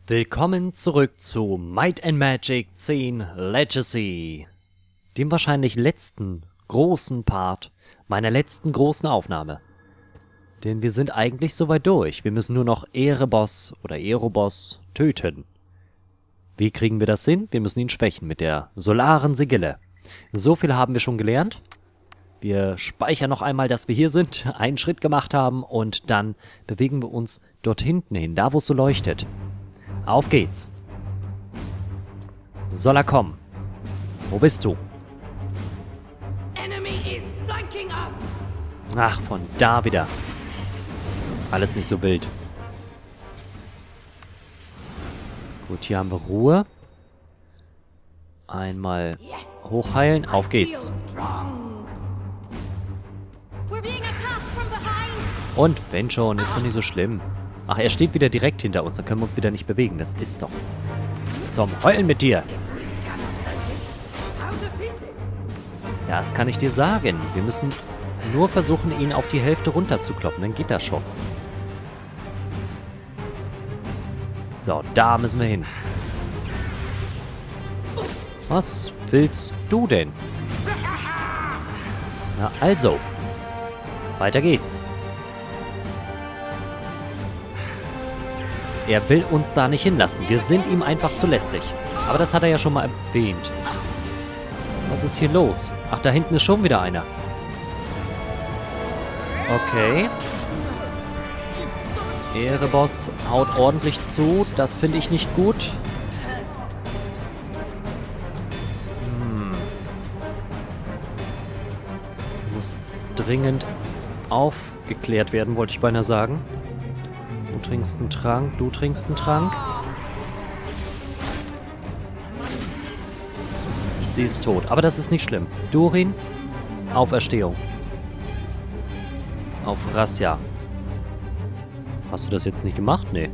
Willkommen zurück zu Might and Magic 10 Legacy, dem wahrscheinlich letzten großen Part meiner letzten großen Aufnahme. Denn wir sind eigentlich soweit durch. Wir müssen nur noch Ehre-Boss oder Ehre-Boss töten. Wie kriegen wir das hin? Wir müssen ihn schwächen mit der solaren Sigille. So viel haben wir schon gelernt. Wir speichern noch einmal, dass wir hier sind, einen Schritt gemacht haben und dann bewegen wir uns dort hinten hin, da wo es so leuchtet. Auf geht's. Soll er kommen? Wo bist du? Ach, von da wieder. Alles nicht so wild. Gut, hier haben wir Ruhe. Einmal hochheilen. Auf geht's. Und wenn schon, ist doch nicht so schlimm. Ach, er steht wieder direkt hinter uns. Dann können wir uns wieder nicht bewegen. Das ist doch... Zum Heulen mit dir. Das kann ich dir sagen. Wir müssen nur versuchen, ihn auf die Hälfte runterzukloppen. Dann geht das schon. So, da müssen wir hin. Was willst du denn? Na also. Weiter geht's. Er will uns da nicht hinlassen. Wir sind ihm einfach zu lästig. Aber das hat er ja schon mal erwähnt. Was ist hier los? Ach, da hinten ist schon wieder einer. Okay. Ehre-Boss haut ordentlich zu. Das finde ich nicht gut. Muss dringend aufgeklärt werden, wollte ich beinahe sagen. Du trinkst einen Trank, du trinkst einen Trank. Sie ist tot, aber das ist nicht schlimm. Durin, Auferstehung. Auf Rasja. Hast du das jetzt nicht gemacht? Nee.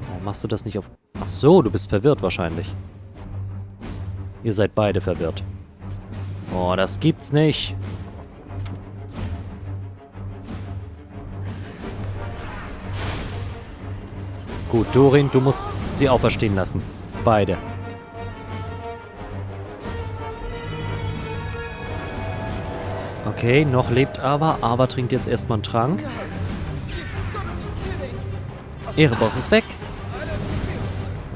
Warum machst du das nicht auf... Ach so, du bist verwirrt wahrscheinlich. Ihr seid beide verwirrt. Oh, das gibt's nicht. Gut, Durin, du musst sie auferstehen lassen. Beide. Okay, noch lebt aber. Aber trinkt jetzt erstmal einen Trank. Ehre-Boss ist weg.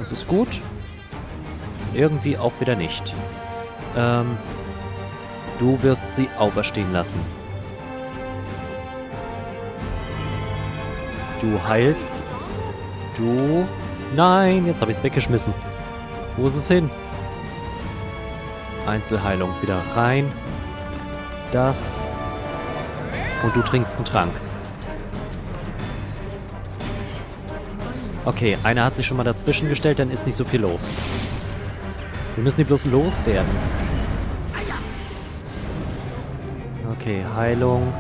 Das ist gut. Irgendwie auch wieder nicht. Du wirst sie auferstehen lassen. Du heilst. Du... Nein, jetzt habe ich es weggeschmissen. Wo ist es hin? Einzelheilung. Wieder rein. Das. Und du trinkst einen Trank. Okay, einer hat sich schon mal dazwischen gestellt, dann ist nicht so viel los. Wir müssen die bloß loswerden. Okay, Heilung.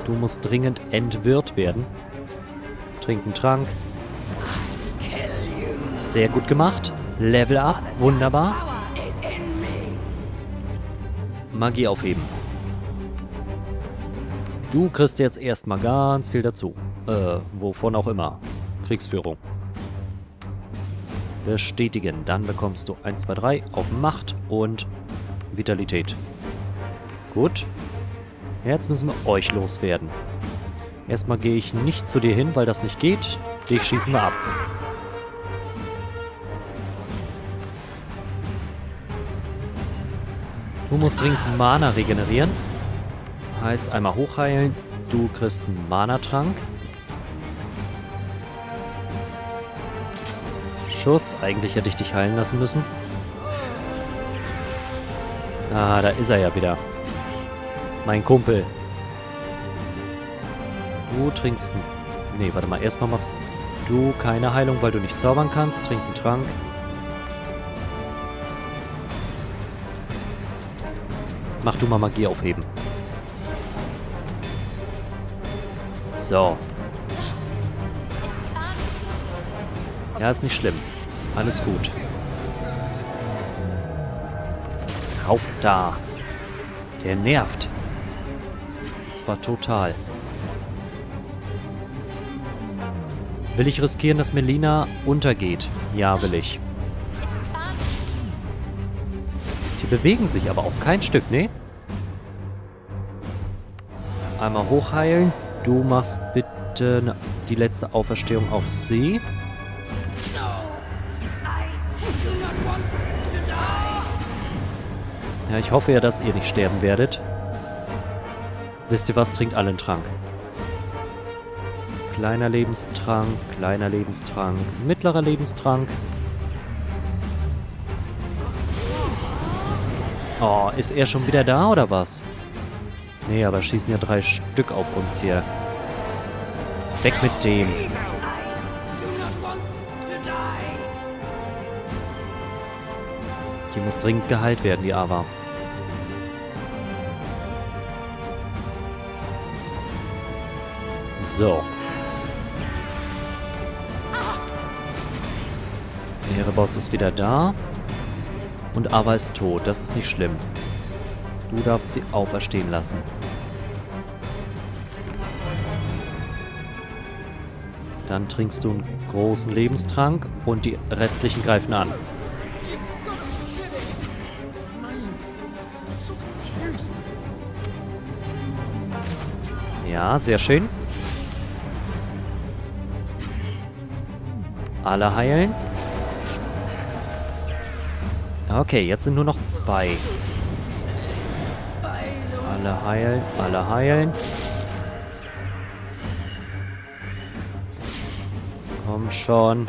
Du musst dringend entwirrt werden. Trink einen Trank. Sehr gut gemacht. Level up. Wunderbar. Magie aufheben. Du kriegst jetzt erstmal ganz viel dazu. Wovon auch immer. Kriegsführung. Bestätigen. Dann bekommst du 1, 2, 3 auf Macht und Vitalität. Gut. Jetzt müssen wir euch loswerden. Erstmal gehe ich nicht zu dir hin, weil das nicht geht. Dich schießen wir ab. Du musst dringend Mana regenerieren. Heißt einmal hochheilen. Du kriegst einen Mana-Trank. Schuss. Eigentlich hätte ich dich heilen lassen müssen. Ah, da ist er ja wieder. Mein Kumpel. Du trinkst einen... Nee, warte mal. Erstmal machst du keine Heilung, weil du nicht zaubern kannst. Trink einen Trank. Mach du mal Magie aufheben. So. Ja, ist nicht schlimm. Alles gut. Rauf da. Der nervt. Zwar total. Will ich riskieren, dass Melina untergeht? Ja, will ich. Die bewegen sich aber auch kein Stück, ne? Einmal hochheilen. Du machst bitte die letzte Auferstehung auf See. Ja, ich hoffe ja, dass ihr nicht sterben werdet. Wisst ihr was? Trinkt alle einen Trank. Kleiner Lebenstrank, mittlerer Lebenstrank. Oh, ist er schon wieder da oder was? Nee, aber schießen ja 3 Stück auf uns hier. Weg mit dem. Die muss dringend geheilt werden, die Arva. So. Der Boss ist wieder da. Und Arva ist tot. Das ist nicht schlimm. Du darfst sie auferstehen lassen. Dann trinkst du einen großen Lebenstrank und die restlichen greifen an. Ja, sehr schön. Alle heilen. Okay, jetzt sind nur noch 2. Alle heilen, alle heilen. Komm schon.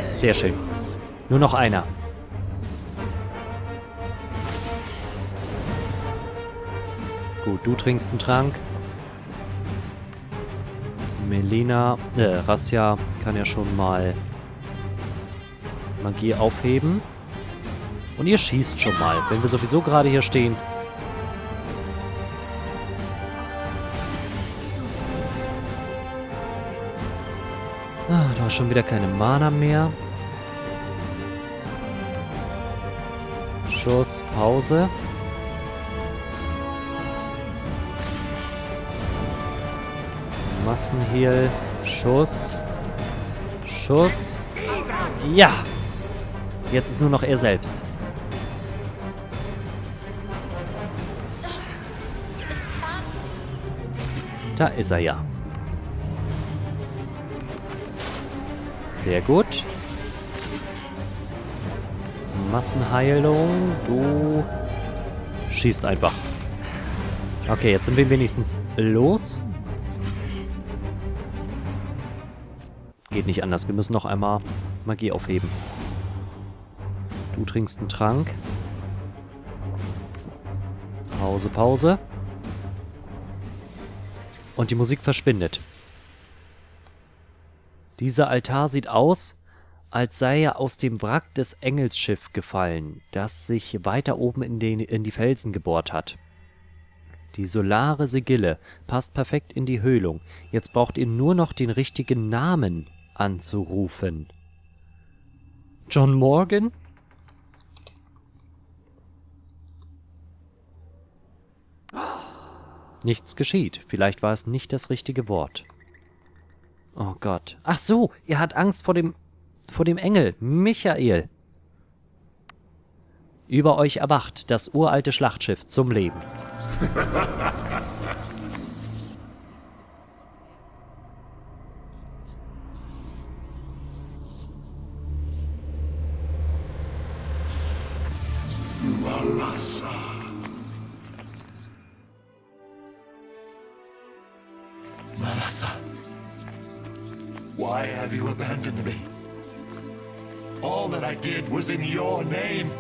Sehr schön. Nur noch einer. Gut, du trinkst einen Trank. Melina, Rasja kann ja schon mal Magie aufheben. Und ihr schießt schon mal, wenn wir sowieso gerade hier stehen. Ah, du hast schon wieder keine Mana mehr. Schuss, Pause. Massenheal, Schuss. Schuss. Ja! Jetzt ist nur noch er selbst. Da ist er ja. Sehr gut. Massenheilung. Du schießt einfach. Okay, jetzt sind wir wenigstens los. Geht nicht anders. Wir müssen noch einmal Magie aufheben. Du trinkst einen Trank. Pause, Pause. Und die Musik verschwindet. Dieser Altar sieht aus, als sei er aus dem Wrack des Engelsschiffs gefallen, das sich weiter oben in die Felsen gebohrt hat. Die solare Sigille passt perfekt in die Höhlung. Jetzt braucht ihr nur noch den richtigen Namen anzurufen. John Morgan? Nichts geschieht. Vielleicht war es nicht das richtige Wort. Oh Gott. Ach so, er hat Angst vor dem Engel. Michael. Über euch erwacht das uralte Schlachtschiff zum Leben. Why have you abandoned me? All that I did was in your name.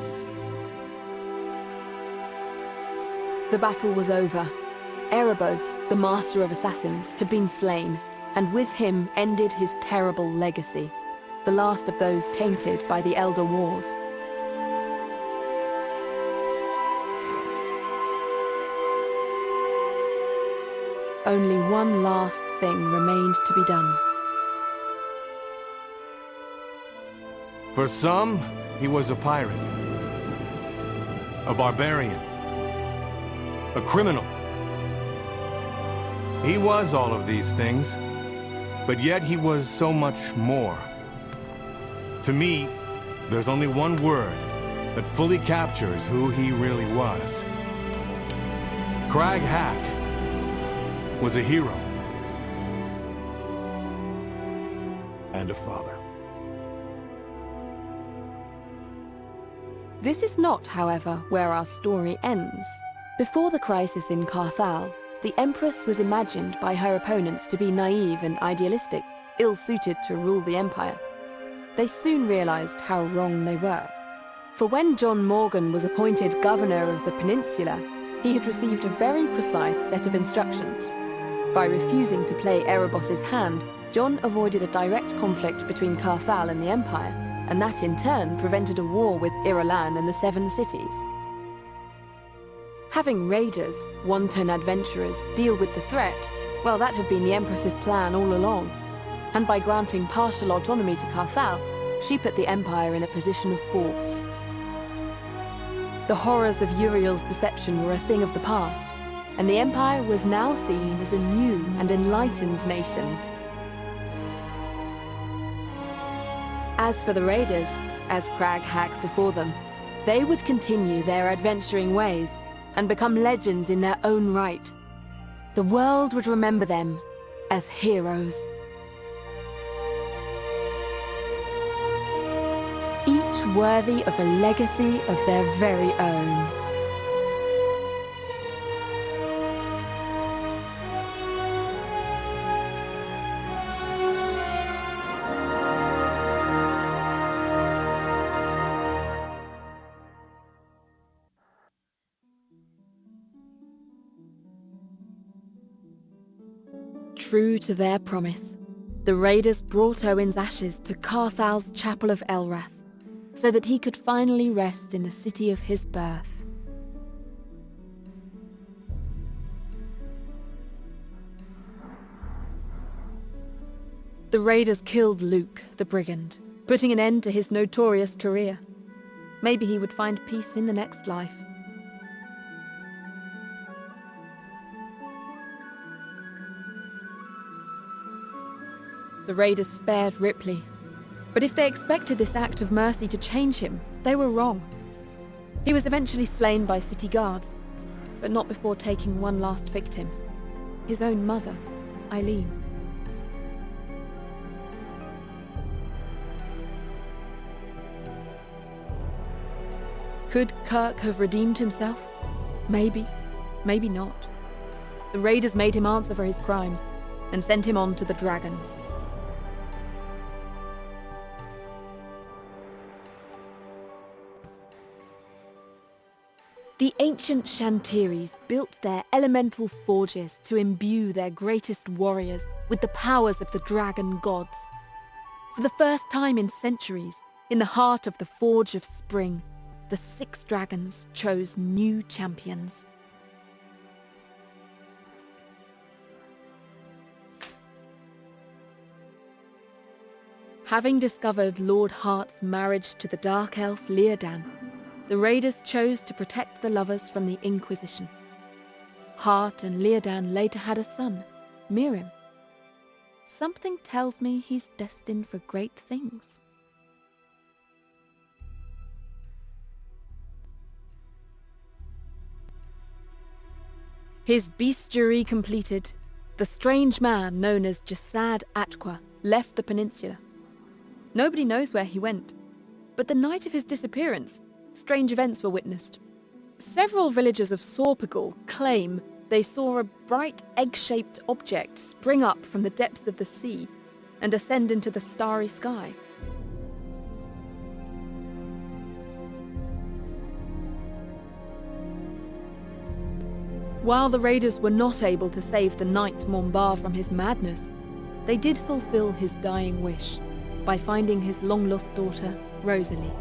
The battle was over. Erebos, the master of assassins, had been slain, and with him ended his terrible legacy, the last of those tainted by the Elder Wars. Only one last thing remained to be done. For some, he was a pirate, a barbarian, a criminal. He was all of these things, But yet he was so much more. To me, there's only one word that fully captures who he really was. Crag Hack was a hero. And a father. This is not, however, where our story ends. Before the crisis in Carthal, the Empress was imagined by her opponents to be naive and idealistic, ill-suited to rule the Empire. They soon realized how wrong they were. For when John Morgan was appointed governor of the peninsula, he had received a very precise set of instructions. By refusing to play Erebos's hand, John avoided a direct conflict between Carthal and the Empire, and that in turn prevented a war with Irulan and the Seven Cities. Having raiders, wanton adventurers, deal with the threat, well, that had been the Empress's plan all along. And by granting partial autonomy to Carthal, she put the Empire in a position of force. The horrors of Uriel's deception were a thing of the past, and the Empire was now seen as a new and enlightened nation. As for the raiders, as Crag Hack before them, they would continue their adventuring ways and become legends in their own right. The world would remember them as heroes. Each worthy of a legacy of their very own. True to their promise, the raiders brought Owen's ashes to Carthal's Chapel of Elrath, so that he could finally rest in the city of his birth. The raiders killed Luke, the brigand, putting an end to his notorious career. Maybe he would find peace in the next life. The raiders spared Ripley, but if they expected this act of mercy to change him, they were wrong. He was eventually slain by city guards, but not before taking one last victim, his own mother, Eileen. Could Kirk have redeemed himself? Maybe, maybe not. The raiders made him answer for his crimes and sent him on to the dragons. The ancient Shantiris built their elemental forges to imbue their greatest warriors with the powers of the dragon gods. For the first time in centuries, in the heart of the Forge of Spring, the 6 dragons chose new champions. Having discovered Lord Hart's marriage to the dark elf Leodan, the raiders chose to protect the lovers from the Inquisition. Hart and Leodan later had a son, Mirim. Something tells me he's destined for great things. His bestiary completed, the strange man known as Jasad Atqua left the peninsula. Nobody knows where he went, but the night of his disappearance, strange events were witnessed. Several villagers of Sorpigal claim they saw a bright egg-shaped object spring up from the depths of the sea and ascend into the starry sky. While the raiders were not able to save the knight Mombar from his madness, they did fulfill his dying wish by finding his long-lost daughter, Rosalie.